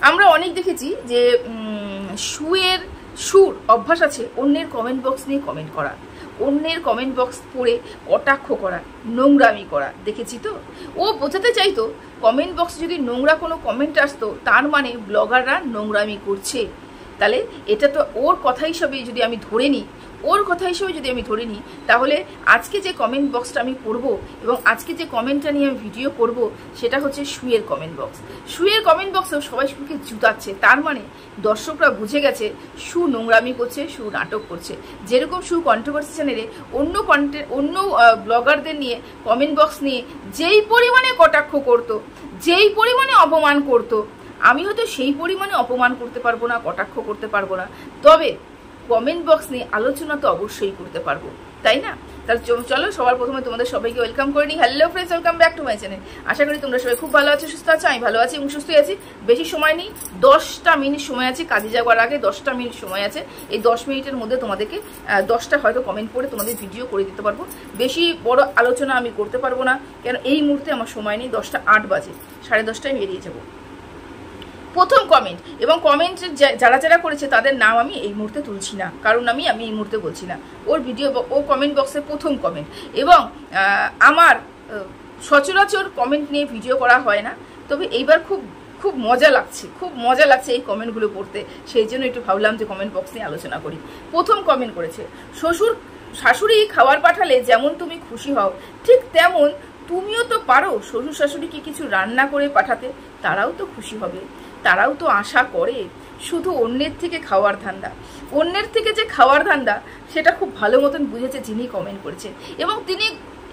আমরা অনেক দেখেছি যে সুর অভ্যাস আছে অন্যের কমেন্ট বক্স নিয়ে কমেন্ট করা, অন্যের কমেন্ট বক্স পড়ে কটাক্ষ করা, নোংরামি করা। দেখেছি তো, ও বোঝাতে চাইতো কমেন্ট বক্সে যদি নোংরা কোনো কমেন্ট আসতো তার মানে ব্লগাররা নোংরামি করছে। তাহলে এটা তো ওর কথা হিসাবে যদি আমি ধরে নিই, তাহলে আজকে যে কমেন্ট বক্সটা আমি পড়বো এবং আজকে যে কমেন্টটা নিয়ে আমি ভিডিও করব সেটা হচ্ছে সুয়ের কমেন্ট বক্স। সুয়ের কমেন্ট বক্সেও সবাই সুকে জুতাচ্ছে, তার মানে দর্শকরা বুঝে গেছে সু নোংরামি করছে, সু নাটক করছে। যেরকম সু কন্ট্রোভার্সি চ্যানেলে অন্য ব্লগারদের নিয়ে কমেন্ট বক্স নিয়ে যেই পরিমাণে কটাক্ষ করতো, যেই পরিমাণে অপমান করতো, আমি হয়তো সেই পরিমাণে অপমান করতে পারবো না, কটাক্ষ করতে পারবো না, তবে কমেন্ট বক্স নিয়ে আলোচনা তো অবশ্যই করতে পারবো, তাই না? তাহলে চলো সবার প্রথমে তোমাদের সবাইকে ওয়েলকাম করে নিই। Hello friends, welcome back to my channel. আশা করি তোমরা সবাই খুব ভালো আছো, সুস্থ আছো। আমি ভালো আছি এবং সুস্থই আছি। বেশি সময় নেই, 10টা মিনিট সময় আছে, কাজে যাওয়ার আগে 10টা মিনিট সময় আছে। এই 10 মিনিটের মধ্যে তোমাদেরকে 10টা হয়তো কমেন্ট করে তোমাদের ভিডিও করে দিতে পারবো। বেশি বড় আলোচনা আমি করতে পারবো না, কেন এই মুহূর্তে আমার সময় নেই। 10টা 8 বাজে, 10:30টায় বেরিয়ে যাবো। প্রথম কমেন্ট এবং কমেন্ট যারা যারা করেছে তাদের নাম আমি এই মুহূর্তে তুলছি না, কারণ আমি এই মুহূর্তে বলছি না। ও কমেন্ট বক্সে প্রথম কমেন্ট, এবং আমার সচরাচর কমেন্ট নিয়ে ভিডিও করা হয় না, তবে এইবার খুব মজা লাগছে এই কমেন্টগুলো পড়তে, সেই জন্য একটু ভাবলাম যে কমেন্ট বক্স নিয়ে আলোচনা করি। প্রথম কমেন্ট করেছে, শাশুড়ি খাবার পাঠালে যেমন তুমি খুশি হও ঠিক তেমন তুমিও তো পারো শ্বশুর শাশুড়িকে কিছু রান্না করে পাঠাতে, তারাও তো খুশি হবে, তারাও তো আশা করে। শুধু অন্যের থেকে খাওয়ার ধান্দা, অন্যের থেকে যে খাওয়ার ধান্দা সেটা খুব ভালো মতন বুঝেছে যিনি কমেন্ট করেছেন, এবং তিনি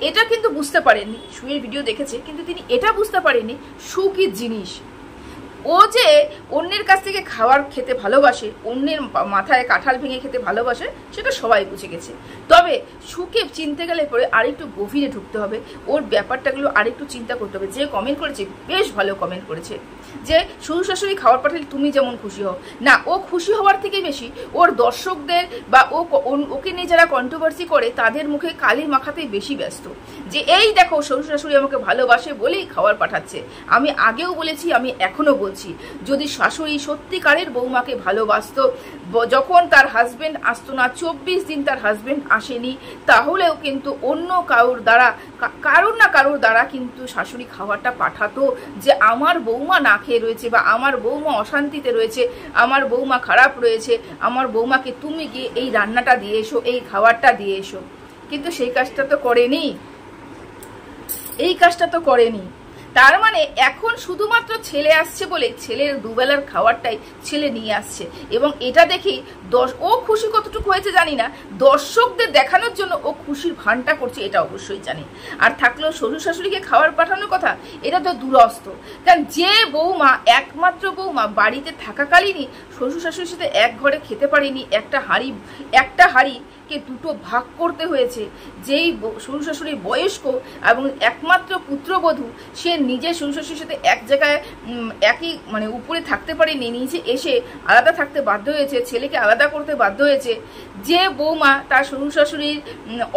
এটা কিন্তু বুঝতে পারেননি। সুয়ের ভিডিও দেখেছে কিন্তু তিনি এটা বুঝতে পারেননি সু কি জিনিস। ও যে অন্যের কাছ থেকে খাবার খেতে ভালোবাসে, অন্যের মাথায় কাঁঠাল ভেঙে খেতে ভালোবাসে, সেটা সবাই বুঝে গেছে। তবে সুকে চিনতে গেলে পরে আরেকটু গভীরে ঢুকতে হবে, ওর ব্যাপারটাগুলো আরেকটু চিন্তা করতে হবে। যে কমেন্ট করেছে বেশ ভালো কমেন্ট করেছে, যে শ্বশুর শাশুড়ি খাবার পাঠালে তুমি যেমন খুশি হও না, ও খুশি হওয়ার থেকে বেশি ওর দর্শকদের বা ওকে নিয়ে যারা কন্ট্রোভার্সি করে তাদের মুখে কালি মাখাতেই বেশি ব্যস্ত, যে এই দেখো শ্বশুর শাশুড়ি আমাকে ভালোবাসে বলেই খাবার পাঠাচ্ছে। আমি আগেও বলেছি, আমি এখনো বলছি, যদি শাশুড়ি সত্যিকারের বৌমাকে ভালোবাসতো, যখন তার হাজবেন্ড আসতো না, 24 দিন তার হাজবেন্ড আসেনি, তাহলেও কিন্তু অন্য কারোর দ্বারা কিন্তু শাশুড়ি খাবারটা পাঠাতো, যে আমার বৌমা না খেয়ে রয়েছে বা আমার বৌমা অশান্তিতে রয়েছে, আমার বৌমা খারাপ রয়েছে, আমার বৌমাকে তুমি গিয়ে এই রান্নাটা দিয়ে এসো, এই খাবারটা দিয়ে এসো। কিন্তু সেই কাজটা তো করেনি। তার মানে এখন শুধুমাত্র ছেলে আসছে বলে ছেলের দুবেলার খাবারটাই ছেলে নিয়ে আসছে, এবং এটা দেখি ও খুশি কতটুকু হয়েছে জানি না, দর্শকদের দেখানোর জন্য ও খুশির ভানটা করছে এটা অবশ্যই জানি। আর থাকলেও শ্বশুর শাশুড়িকে খাবার পাঠানোর কথা, এটা তো দুরস্ত। কারণ যে বৌমা, একমাত্র বৌমা বাড়িতে থাকাকালীনই শ্বশুর শাশুড়ির সাথে এক ঘরে খেতে পারিনি, একটা হাঁড়িকে দুটো ভাগ করতে হয়েছে, যেই শ্বশুর শাশুড়ি বয়স্ক এবং একমাত্র পুত্রবধূ, সে নিজে শ্বশুর শাশুড়ির সাথে এক জায়গায় একই উপরে থাকতে পারেনি, নিচে এসে আলাদা থাকতে বাধ্য হয়েছে, ছেলেকে আলাদা করতে বাধ্য হয়েছে। যে বৌমা তার শ্বশুর শাশুড়ির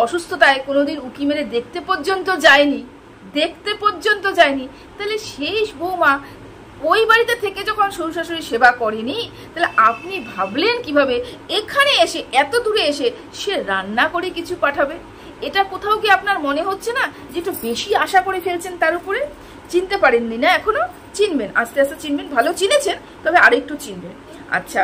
অসুস্থতায় কোনোদিন উকি মেরে দেখতে পর্যন্ত যায়নি, তাহলে সেই বৌমা ওই বাড়িতে থেকে যখন শ্বশুর শাশুড়ি সেবা করেনি, তাহলে আপনি ভাবলেন কিভাবে এখানে এসে, এত দূরে এসে সে রান্না করে কিছু পাঠাবে? এটা কোথাও কি আপনার মনে হচ্ছে না যে একটু বেশি আশা করে ফেলছেন তার উপরে? চিনতে পারেননি না এখনো? চিনবেন, আস্তে আস্তে চিনবেন। ভালো চিনেছেন, তবে আরেকটু চিনবেন। আচ্ছা,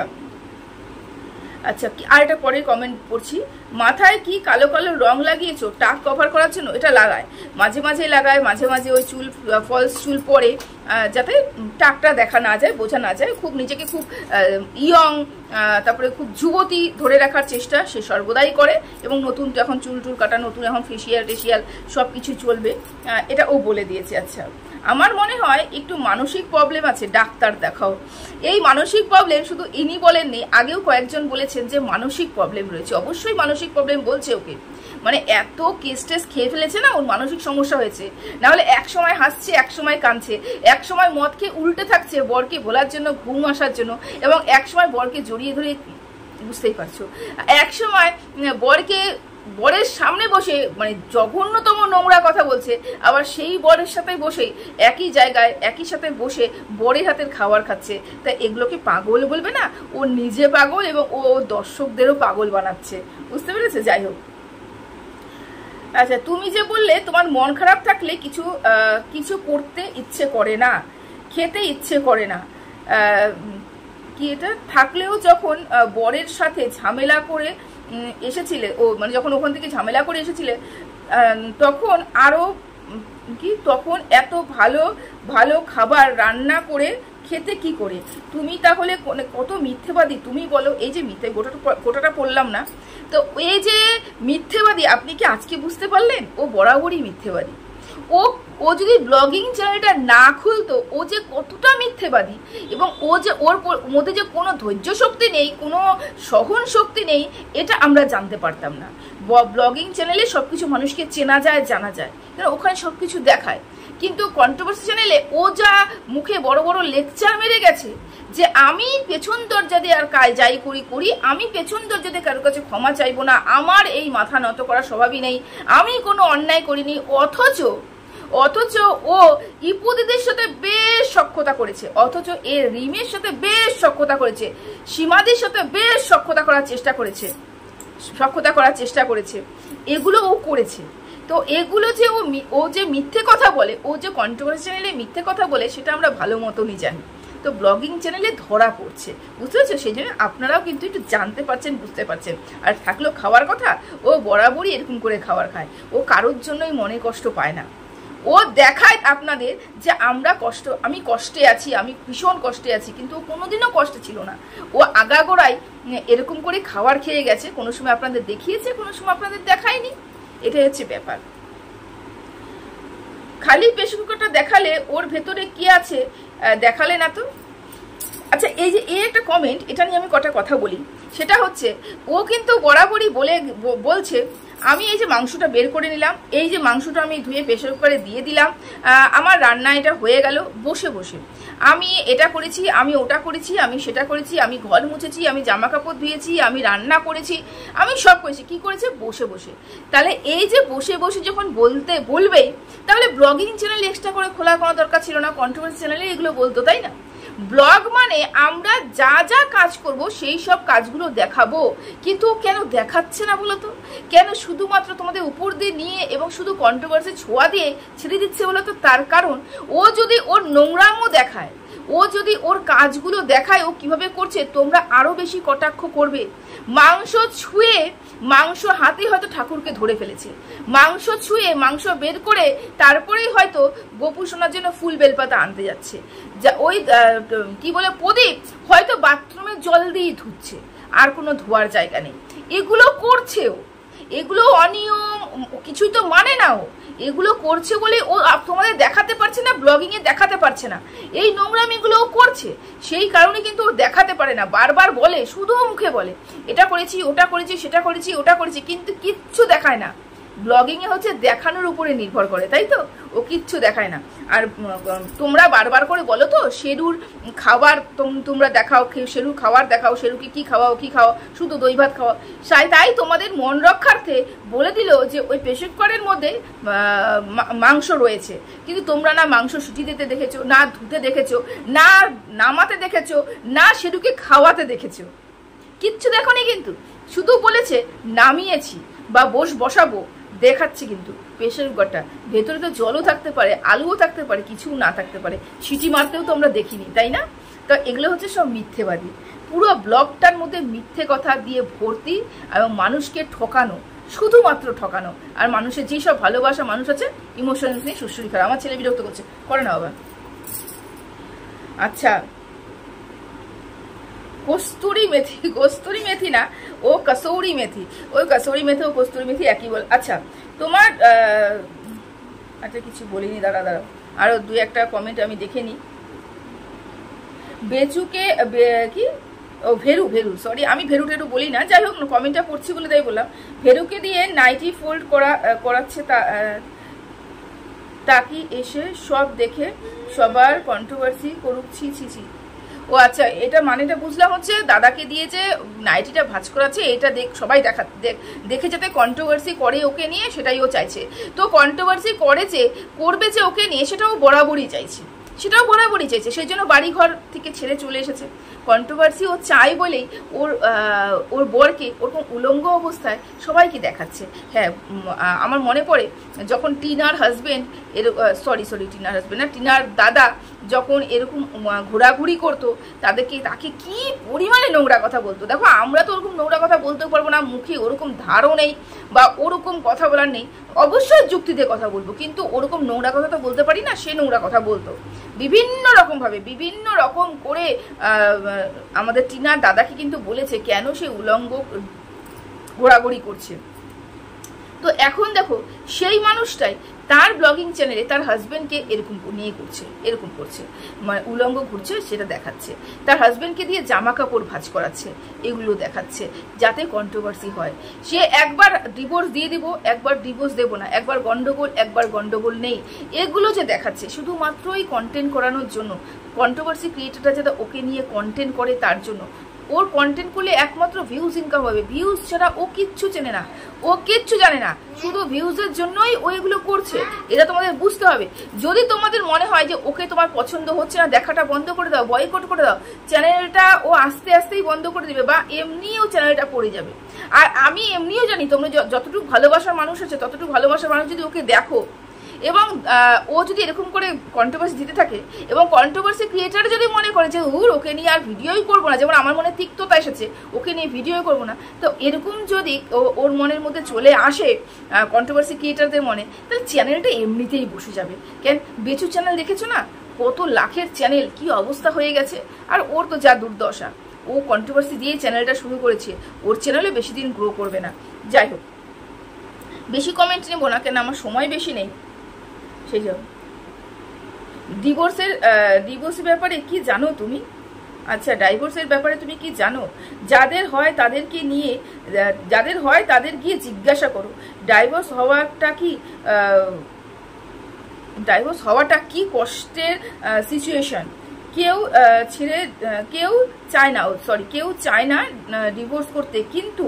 আর একটা পরে কমেন্ট পড়ছি, মাথায় কি কালো কালো রং লাগিয়েছো টাক কভার করার জন্য? এটা লাগায়, মাঝে মাঝে লাগায়, মাঝে মাঝে ওই চুল ফলস চুল পরে, যাতে টাকটা দেখা না যায়, বোঝা না যায়। খুব নিজেকে খুব ইয়ং, তারপরে খুব যুবতী ধরে রাখার চেষ্টা সে সর্বদাই করে, এবং নতুন তো এখন চুল কাটা, নতুন এখন ফেসিয়াল সব কিছু চলবে, এটা ও বলে দিয়েছে। আচ্ছা, আমার মনে হয় একটু মানসিক প্রবলেম আছে, ডাক্তার দেখাও। এই মানসিক প্রবলেম শুধু ইনি বলেননি, আগেও কয়েকজন বলেছেন যে মানসিক প্রবলেম রয়েছে। অবশ্যই মানসিক প্রবলেম বলছে ওকে, এত কেস খেয়ে ফেলেছে না, ওর মানসিক সমস্যা হয়েছে। না হলে এক সময় হাসছে, এক সময় কাঁদছে, এক সময় মদ খেয়ে উল্টে থাকছে বরকে ভোলার জন্য, ঘুম আসার জন্য, এবং এক সময় বরকে জড়িয়ে ধরে, বুঝতেই পারছো, এক সময় বরকে বরের সামনে বসে মানে জঘন্যতম নোংরা কথা বলছে, আবার সেই বরের সাথে বসে একই জায়গায় একই সাথে বসে বরের হাতের খাবার খাচ্ছে। তা এগুলোকে পাগল বলবে না? ও নিজে পাগল এবং ও দর্শকদেরও পাগল বানাচ্ছে, বুঝতে পেরেছে? যাই হোক, আচ্ছা, তুমি যে বললে তোমার মন খারাপ থাকলে কিছু করতে ইচ্ছে করে না, খেতে ইচ্ছে করে না, কি এটা থাকলেও যখন বরের সাথে ঝামেলা করে এসেছিলে, ও মানে যখন ওখান থেকে ঝামেলা করে এসেছিলে তখন আরো তখন এত ভালো ভালো খাবার রান্না করে খেতে কি করে? তুমি তাহলে কত মিথ্যেবাদী তুমি বলো। এই যে মিথ্যে গোটাটা পড়লাম না তো, এই যে মিথ্যেবাদী, আপনি কি আজকে বুঝতে পারলেন? ও বরাবরই মিথ্যেবাদী। ও যদি ব্লগিং চ্যানেলটা না খুলতো, ও যে কতটা মিথ্যেবাদী, এবং ও যে ওর মধ্যে যে কোনো ধৈর্য শক্তি নেই, কোনো সহন শক্তি নেই, এটা আমরা জানতে পারতাম না। ব্লগিং চ্যানেলে সবকিছু মানুষকে চেনা যায়, জানা যায়, কারণ ওখানে সবকিছু দেখায়। কিন্তু কন্ট্রোভার্সি চ্যানেলে ও যা মুখে বড় বড় লেকচার মেরে গেছে যে আমি পেছন দরজা দিয়ে আর যাই করি আমি পেছন দরজা দিয়ে কারোর কাছে ক্ষমা চাইবো না, আমার এই মাথা নত করার স্বভাবই নেই, আমি কোনো অন্যায় করিনি। অথচ ও ইপুদিদের সাথে বেশ সখ্যতা করেছে, অথচ এর রিমের সাথে বেশ সখ্যতা করেছে, সীমাদির সাথে বেশ সখ্যতা করার চেষ্টা করেছে, এগুলো ও করেছে। তো এগুলো যে ও যে মিথ্যে কথা বলে, ও যে কন্ট্রোভার্সি চ্যানেলে মিথ্যে কথা বলে, সেটা আমরা ভালো মতনই জানি। তো ব্লগিং চ্যানেলে ধরা পড়ছে, বুঝতে পারছো? সেই জন্য আপনারাও কিন্তু একটু জানতে পারছেন, বুঝতে পারছেন। আর থাকলো খাওয়ার কথা, ও বরাবরই এরকম করে খাবার খায়, ও কারোর জন্যই মনে কষ্ট পায় না। ও দেখায় আপনাদের যে আমি কষ্টে আছি, আমি ভীষণ কষ্টে আছি, কিন্তু ও কোনোদিনও কষ্টে ছিল না। ও আগাগোড়াই এরকম করে খাবার খেয়ে গেছে, কোনো সময় আপনাদের দেখিয়েছে, কোনো সময় আপনাদের দেখায়নি, এটাই হচ্ছে ব্যাপার। খালি প্রেসার কুকারটা দেখালে ওর ভেতরে কি আছে দেখালে না তো। আচ্ছা, এই যে একটা কমেন্ট, এটা নিয়ে আমি কটা কথা বলি। সেটা হচ্ছে, ও কিন্তু বরাবরই বলছে আমি এই যে মাংসটা বের করে নিলাম, এই যে মাংসটা আমি ধুয়ে প্রেসার কুকারে দিয়ে দিলাম, আমার রান্না এটা হয়ে গেল বসে বসে, আমি এটা করেছি, আমি ওটা করেছি, আমি সেটা করেছি, আমি ঘর মুছেছি, আমি জামা কাপড় ধুয়েছি, আমি রান্না করেছি, আমি সব করেছি। কি করেছে? বসে বসে। তাহলে এই যে বসে বসে যখন বলবে, তাহলে ব্লগিং চ্যানেল এক্সট্রা করে খোলা কোনো দরকার ছিল না, কন্ট্রোভার্সি চ্যানেলে এগুলো বলতো, তাই না? ব্লগ মানে আমরা যা যা কাজ করব সেই সব কাজগুলো দেখাবো, কিন্তু কেন দেখাচ্ছে না বলো তো? কেন শুধুমাত্র তোমাদের উপর দিয়ে নিয়ে এবং শুধু কন্ট্রোভার্সি ছোঁয়া দিয়ে ছেড়ে দিচ্ছে বলো তো? তার কারণ ও যদি ওর নোংরামও দেখায়, ও যদি ওর কাজগুলো দেখায় ও কিভাবে করছে, তোমরা আরো বেশি কটাক্ষ করবে। মাংস ছুঁয়ে, মাংস হাতে হয়তো ঠাকুরকে ধরে ফেলেছে, মাংস ছুঁয়ে মাংস বের করে তারপরেই হয়তো গোপু সোনার জন্য ফুল বেলপাতা আনতে যাচ্ছে, যা ওই কি বলে প্রদীপ হয়তো বাথরুমে জল দিয়ে ধুচ্ছে, আর কোনো ধোয়ার জায়গা নেই। এগুলো করছেও, এগুলো অনিয়ম, কিছুই তো মানে না। ও এগুলো করছে বলে ও তোমাদের দেখাতে পারছে না, ব্লগিং এ দেখাতে পারছে না, এই নোংরামিগুলো ও করছে, সেই কারণে কিন্তু ও দেখাতে পারে না। বারবার বলে, শুধু মুখে বলে এটা করেছি, ওটা করেছি, সেটা করেছি, ওটা করেছি, কিন্তু কিচ্ছু দেখায় না। ব্লগিং এ হচ্ছে দেখানোর উপরে নির্ভর করে, তাই তো? ও কিচ্ছু দেখায় না। আর তোমরা বারবার করে বলো তো শেরুর খাবার তোমরা দেখাও, শেরুর খাবার দেখাও, শেরুকে কি খাওয়াও, কি খাওয়াও, শুধু দই ভাত খাওয়াও। তাই তোমাদের মন রক্ষার্থে বলে দিল যে ওই প্রেসার কুকারের মধ্যে মাংস রয়েছে, কিন্তু তোমরা না মাংস সিটি দিতে দেখেছো, না ধুতে দেখেছো, না নামাতে দেখেছো, না শেরুকে খাওয়াতে দেখেছো, কিচ্ছু দেখোনি। কিন্তু শুধু বলেছে নামিয়েছি বা বসাবো, দেখাচ্ছি। কিন্তু প্রেসার কুকারটা ভেতরে তো জলও থাকতে পারে, আলুও থাকতে পারে, কিছু না থাকতে পারে, সিটি মারতেও তো আমরা দেখিনি, তাই না? তো এগুলো হচ্ছে সব মিথ্যেবাদী। পুরো ব্লগটার মধ্যে মিথ্যে কথা দিয়ে ভর্তি এবং মানুষকে ঠকানো, শুধুমাত্র ঠকানো। আর মানুষের যেসব ভালোবাসা মানুষ আছে, ইমোশনাল নিয়ে সুশ্রী করা। আমার ছেলে বিরক্ত করছে, করে না বাবা। আচ্ছা, কস্তুরি মেথি না, ও কসৌরি মেথি, ওই কসৌরি মেথি ও কস্তুরি মেথি একই বল। আচ্ছা, তোমার আচ্ছা কিছু বলিনি, দাঁড়াও আরো দুই একটা কমেন্ট আমি দেখে নিই। বেচুকে কি ভেরু, সরি আমি ভেরু টেরু বলি না, যাই হোক কমেন্টটা পড়ছি বলে তাই বললাম। ভেরুকে দিয়ে নাইটি ফোল্ড করাচ্ছে, তাকি এসে সব দেখে সবার কন্ট্রোভার্সি করুক, ছি। ও আচ্ছা, এটা মানেটা বুঝলাম হচ্ছে দাদাকে দিয়ে যে নাইটিটা ভাঁজ করাচ্ছে, এটা সবাই দেখে যাতে কন্ট্রোভার্সি করে ওকে নিয়ে, সেটাই ও চাইছে। তো কন্ট্রোভার্সি করবে যে ওকে নিয়ে, সেটাও বরাবরই চাইছে, সেই জন্য বাড়ি ঘর থেকে ছেড়ে চলে এসেছে। কন্ট্রোভার্সি ও চাই বলেই ওর বরকে ওরকম উলঙ্গ অবস্থায় সবাইকে দেখাচ্ছে। হ্যাঁ, আমার মনে পড়ে যখন টিনার হাজবেন্ড টিনার দাদা যখন এরকম ঘোরাঘুরি করতো, তাকে কি পরিমাণে নোংরা কথা বলতো। দেখো, আমরা তো ওরকম নোংরা কথা বলতেও পারবো না, মুখে ওরকম ধারও নেই বা ওরকম কথা বলার নেই, অবশ্যই যুক্তি দিয়ে কথা বলবো, কিন্তু ওরকম নোংরা কথা তো বলতে পারি না। সে নোংরা কথা বলতো বিভিন্ন রকম করে। আমাদের টিনার দাদাকে কিন্তু বলেছে কেন সে উলঙ্গ ঘোরাঘুরি করছে। তো এখন দেখো, সেই মানুষটাই তার ব্লগিং চ্যানেলে তার হাজবেন্ডকে এরকম করছে, মানে উলঙ্গ ঘুরছে সেটা দেখাচ্ছে, তার হাজবেন্ডকে দিয়ে জামা কাপড় ভাঁজ করাচ্ছে, এগুলো দেখাচ্ছে যাতে কন্ট্রোভার্সি হয়। সে একবার ডিভোর্স দিয়ে দিব, একবার ডিভোর্স দেবো না, একবার গন্ডগোল নেই, এগুলো যে দেখাচ্ছে শুধুমাত্রই কন্টেন্ট করানোর জন্য। কন্ট্রোভার্সি ক্রিয়েটরটা যাতে ওকে নিয়ে কন্টেন্ট করে তার জন্য। ওর কন্টেন্ট করলে একমাত্র ভিউজ ইনকাম হবে, ভিউজ ছাড়া ও কিচ্ছু চেনে না, ও কিচ্ছু জানে না, শুধু ভিউজের জন্যই ও এগুলো করছে। এটা তোমাদের বুঝতে হবে। যদি তোমাদের মনে হয় যে ওকে তোমার পছন্দ হচ্ছে না, দেখাটা বন্ধ করে দাও, বয়কট করে দাও, চ্যানেলটা ও আস্তেই বন্ধ করে দিবে, বা এমনিও চ্যানেলটা পড়ে যাবে। আর আমি এমনিও জানি তোমরা যতটুকু ভালোবাসার মানুষ আছে, ততটুকু ভালোবাসার মানুষ যদি ওকে দেখো এবং ও যদি এরকম করে কন্ট্রোভার্সি দিতে থাকে, এবং কন্ট্রোভার্সি ক্রিয়েটার যদি মনে করে যে ওকে নিয়ে আর ভিডিওই করবো না, যেমন আমার মনে তিক্ততা এসেছে ওকে নিয়ে ভিডিওই করবো না, তো এরকম যদি ওর মনের মধ্যে চলে আসে কন্ট্রোভার্সি ক্রিয়েটারদের মনে, তাহলে চ্যানেলটা এমনিতেই বসে যাবে। কেন, বেচু চ্যানেল দেখেছো না, কত লাখের চ্যানেল, কি অবস্থা হয়ে গেছে। আর ওর তো যা দুর্দশা, ও কন্ট্রোভার্সি দিয়ে চ্যানেলটা শুরু করেছে, ওর চ্যানেলে বেশি দিন গ্রো করবে না। যাই হোক, বেশি কমেন্ট নেবো না, কেন আমার সময় বেশি নেই। সেই জন্য ডিভোর্সের ব্যাপারে কি জানো তুমি? আচ্ছা, ডাইভোর্সের ব্যাপারে তুমি কি জানো? যাদের হয় তাদের গিয়ে জিজ্ঞাসা করো ডাইভোর্স হওয়াটা কি কষ্টের সিচুয়েশন। কেউ চায় না ডিভোর্স করতে, কিন্তু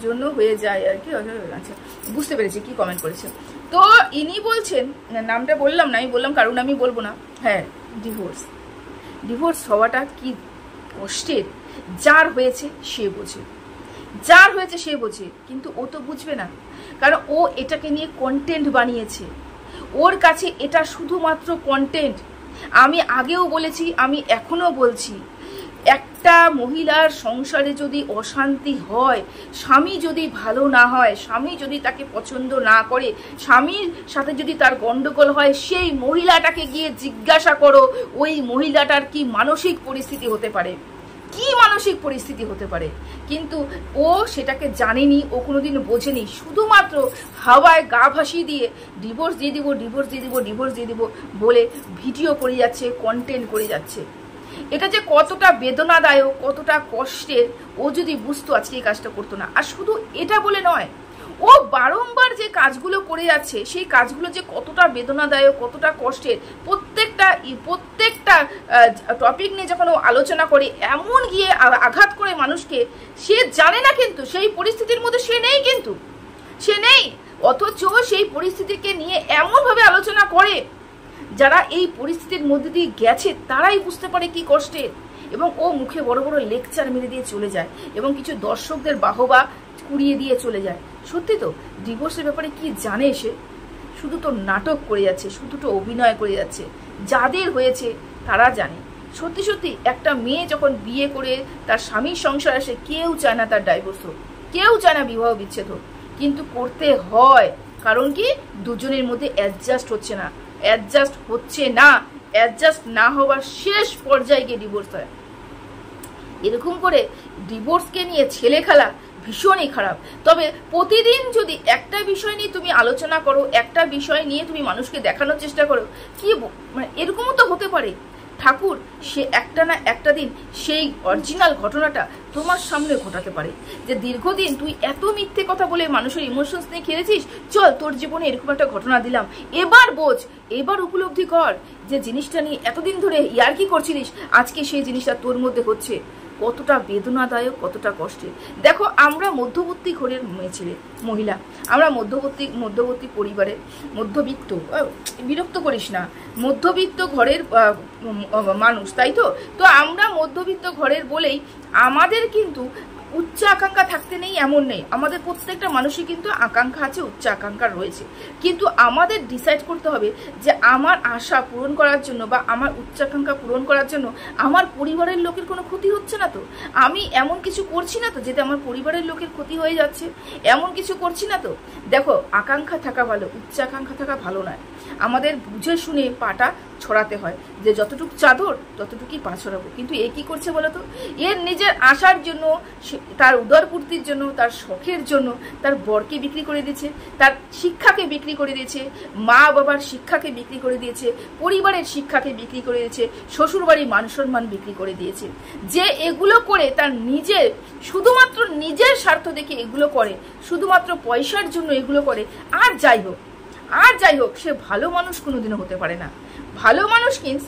জন্য হয়ে যায় আর কি। আচ্ছা, বুঝতে পেরেছি কি কমেন্ট করেছে। তো ইনি বলছেন, নামটা বললাম না, আমি বললাম কারণ আমি বলবো না। হ্যাঁ, ডিভোর্স হওয়াটা কি কষ্টের, যার হয়েছে সে বোঝে, কিন্তু ও তো বুঝবে না, কারণ ও এটাকে নিয়ে কন্টেন্ট বানিয়েছে। ওর কাছে এটা শুধুমাত্র কন্টেন্ট। আমি আগেও বলেছি, আমি এখনো বলছি, একটা মহিলার সংসারে যদি অশান্তি হয়, স্বামী যদি ভালো না হয়, স্বামী যদি তাকে পছন্দ না করে, স্বামীর সাথে যদি তার গন্ডগোল হয়, সেই মহিলাটাকে গিয়ে জিজ্ঞাসা করো ওই মহিলাটার কি মানসিক পরিস্থিতি হতে পারে। কিন্তু ও সেটাকে জানেনি, ও কোনোদিন বোঝেনি, শুধুমাত্র হাওয়ায় গা ভাসিয়ে দিয়ে ডিভোর্স দিয়ে দিব বলে ভিডিও করে যাচ্ছে, কন্টেন্ট করে যাচ্ছে। এটা যে কতটা বেদনাদায়ক, কতটা কষ্টের, ও যদি বুঝতো আজকে এই কাজটা করতো না। আর শুধু এটা বলে নয়, ও বারংবার যে কাজগুলো করে যাচ্ছে, সেই কাজগুলো যে কতটা বেদনাদায়ক, কতটা কষ্টের, প্রত্যেকটা টপিক নিয়ে যখন ও আলোচনা করে, এমন গিয়ে আঘাত করে মানুষকে, সে জানে না, কিন্তু সেই পরিস্থিতির মধ্যে সে নেই, অথচ সেই পরিস্থিতিকে নিয়ে এমনভাবে আলোচনা করে, যারা এই পরিস্থিতির মধ্যে দিয়ে গেছে তারাই বুঝতে পারে কি কষ্টের। এবং ও মুখে বড় বড় লেকচার মেরে দিয়ে চলে যায়, এবং কিছু দর্শকদের বাহবা কুড়িয়ে দিয়ে চলে যায়। সত্যি তো, ডিভোর্সের ব্যাপারে কি জানে সে? শুধু তো নাটক করে যাচ্ছে, শুধু তো অভিনয় করে যাচ্ছে। যাদের হয়েছে তারা জানে। সত্যি একটা মেয়ে যখন বিয়ে করে তার স্বামীর সংসার আসে, কেউ চায় না তার ডাইভোর্স হোক, কেউ চায় না বিবাহ বিচ্ছেদ হোক, কিন্তু করতে হয়। কারণ কি, দুজনের মধ্যে অ্যাডজাস্ট না হওয়ার শেষ পর্যায়ে গিয়ে ডিভোর্স হয়। এরকম করে ডিভোর্সকে নিয়ে ছেলে খেলা ভীষণই খারাপ। তবে প্রতিদিন যদি একটা বিষয় নিয়ে তুমি আলোচনা করো, একটা বিষয় নিয়ে তুমি মানুষকে দেখানোর চেষ্টা করো, কি মানে এরকমও তো হতে পারে ঠাকুর সে একটা না একটা দিন সেই অরিজিনাল ঘটনাটা তোমার সামনে ঘটাতে পারে। যে দীর্ঘদিন তুই এত মিথ্যে কথা বলে মানুষের ইমোশনস নিয়ে খেলেছিস, চল তোর জীবনে এরকম একটা ঘটনা দিলাম, এবার বোঝ, এবার উপলব্ধি কর যে জিনিসটা নিয়ে এতদিন ধরে ইয়ার্কি করছিলিস, আজকে সেই জিনিসটা তোর মধ্যে হচ্ছে। কতটা বেদনাদায়ক, কতটা কষ্টের। দেখো, আমরা মধ্যবর্তী ঘরের মেয়ে ছেলে মহিলা, আমরা মধ্যবর্তী পরিবারের মধ্যবিত্ত, বিরক্ত করিস না, মধ্যবিত্ত ঘরের মানুষ, তাই তো? তো আমরা মধ্যবিত্ত ঘরের বলেই আমাদের কিন্তু উচ্চ আকাঙ্ক্ষা থাকতে নেই এমন নেই, আমাদের প্রত্যেকটা মানুষই কিন্তু আকাঙ্ক্ষা আছে, উচ্চ আকাঙ্ক্ষা রয়েছে। কিন্তু আমাদের ডিসাইড করতে হবে যে আমার আশা পূরণ করার জন্য বা আমার উচ্চ আকাঙ্ক্ষা পূরণ করার জন্য আমার পরিবারের লোকের কোনো ক্ষতি হচ্ছে না তো, আমি এমন কিছু করছি না তো যেটা আমার পরিবারের লোকের ক্ষতি হয়ে যাচ্ছে, এমন কিছু করছি না তো। দেখো, আকাঙ্ক্ষা থাকা ভালো, উচ্চ আকাঙ্ক্ষা থাকা ভালো নয়। আমাদের বুঝে শুনে পাটা ছড়াতে হয়, যে যতটুকু চাদর ততটুকুই পা ছড়াবো। কিন্তু এ কি করছে বলতো, এর নিজের আশার জন্য, তার উদরপূর্তির জন্য, তার শখের জন্য তার বরকে বিক্রি করে দিয়েছে, তার শিক্ষাকে বিক্রি করে দিয়েছে, মা বাবার শিক্ষাকে বিক্রি করে দিয়েছে, পরিবারের শিক্ষাকে বিক্রি করে দিয়েছে, শ্বশুরবাড়ির মান সম্মান বিক্রি করে দিয়েছে। যে এগুলো করে তার নিজের, শুধুমাত্র নিজের স্বার্থ দেখে এগুলো করে, শুধুমাত্র পয়সার জন্য এগুলো করে, আর যাই হোক সে ভালো মানুষ কোনোদিনও হতে পারে না। ভালো মানুষ মিন্স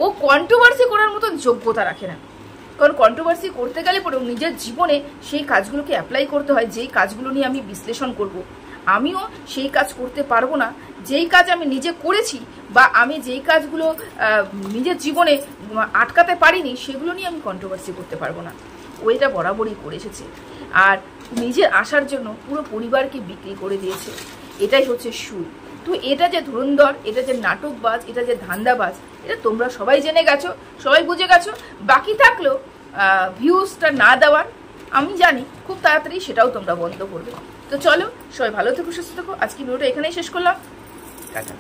ও কন্ট্রোভার্সি করার মতন যোগ্যতা রাখে না। কারণ কন্ট্রোভার্সি করতে গেলে পরেও নিজের জীবনে সেই কাজগুলোকে অ্যাপ্লাই করতে হয়, যেই কাজগুলো নিয়ে আমি বিশ্লেষণ করব। আমিও সেই কাজ করতে পারবো না যেই কাজ আমি নিজে করেছি, বা আমি যেই কাজগুলো নিজের জীবনে আটকাতে পারিনি, সেগুলো নিয়ে আমি কন্ট্রোভার্সি করতে পারবো না। ও এটা বরাবরই করে এসেছে, আর নিজের আশার জন্য পুরো পরিবারকে বিক্রি করে দিয়েছে। এটাই হচ্ছে সুর। তো এটা যে ধুরন্ধর, এটা যে নাটকবাজ, এটা যে ধান্দাবাজ, এটা তোমরা সবাই জেনে গেছো, সবাই বুঝে গেছো। বাকি থাকলো ভিউজটা না দেওয়ার, আমি জানি খুব তাড়াতাড়ি সেটাও তোমরা বন্ধ করবে। তো চলো, সবাই ভালো থেকো, সুস্থ থেকো। আজকে ভিডিওটা এখানেই শেষ করলাম। টাটা।